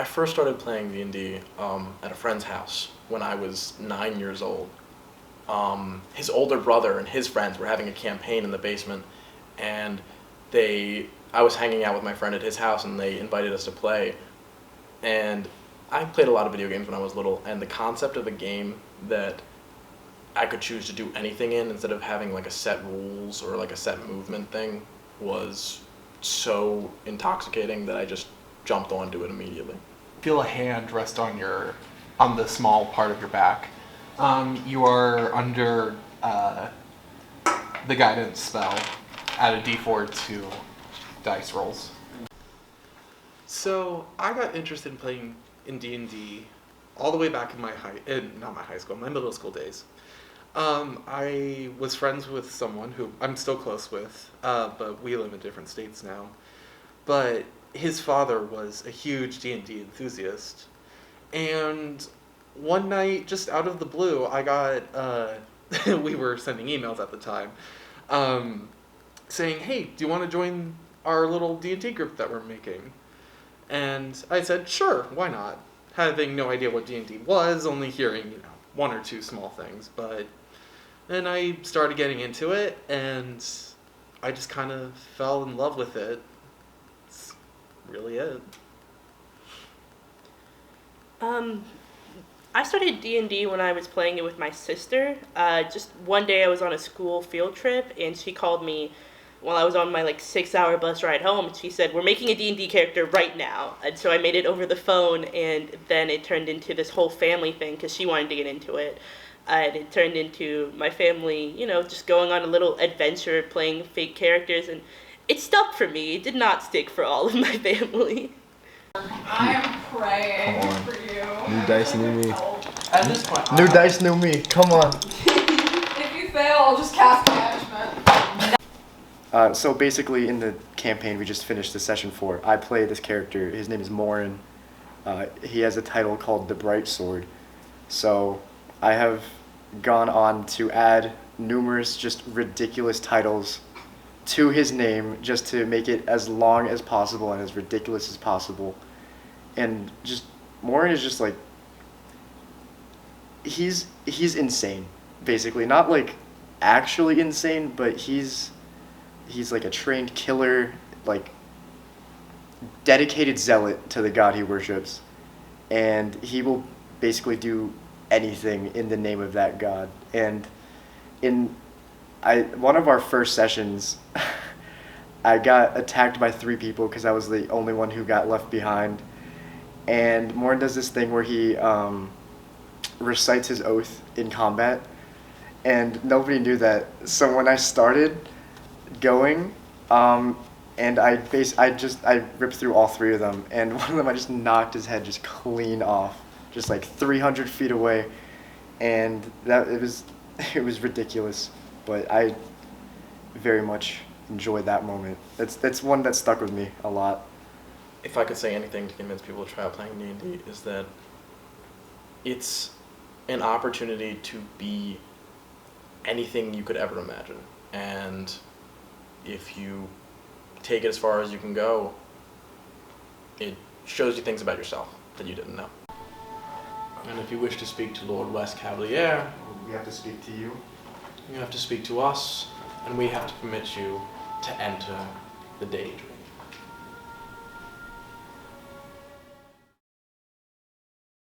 I first started playing D&D at a friend's house when I was 9 years old. His older brother and his friends were having a campaign in the basement, and I was hanging out with my friend at his house, and they invited us to play. And I played a lot of video games when I was little, and the concept of a game that I could choose to do anything in instead of having like a set rules or like a set movement thing was so intoxicating that I just jumped onto it immediately. Feel a hand rest on the small part of your back. You are under the guidance spell. Add a d4 to dice rolls. So I got interested in playing in D&D all the way back in my middle school days. I was friends with someone who I'm still close with, but we live in different states now. But his father was a huge D&D enthusiast, and one night, just out of the blue, I got we were sending emails at the time, saying, "Hey, do you want to join our little D&D group that we're making?" And I said, "Sure, why not?" Having no idea what D&D was, only hearing one or two small things, but then I started getting into it, and I just kind of fell in love with it. That's really it. I started D&D when I was playing it with my sister. Just one day I was on a school field trip, and she called me while I was on my 6-hour bus ride home, and she said, "We're making a D&D character right now." And so I made it over the phone, and then it turned into this whole family thing because she wanted to get into it. And it turned into my family, just going on a little adventure, playing fake characters, and it stuck for me. It did not stick for all of my family. I'm praying for you. New dice, new me. At this point, New dice, new me. Come on. If you fail, I'll just cast banishment. So basically in the campaign we just finished the session 4, I play this character. His name is Morin. He has a title called the Bright Sword. So I have gone on to add numerous just ridiculous titles to his name just to make it as long as possible and as ridiculous as possible. And just Morin is just he's insane, basically. Not actually insane, but he's like a trained killer, dedicated zealot to the god he worships, and he will basically do anything in the name of that god. And in one of our first sessions, I got attacked by 3 people because I was the only one who got left behind. And Morin does this thing where he recites his oath in combat, and nobody knew that. So when I started going, and I ripped through all 3 of them, and one of them I just knocked his head just clean off, just 300 feet away, and it was ridiculous, but I very much enjoyed that moment. That's one that stuck with me a lot. If I could say anything to convince people to try out playing D&D, is that it's an opportunity to be anything you could ever imagine, and if you take it as far as you can go, it shows you things about yourself that you didn't know. And if you wish to speak to Lord West Cavalier, We have to speak to you. you have to speak to us, and we have to permit you to enter the Daydream.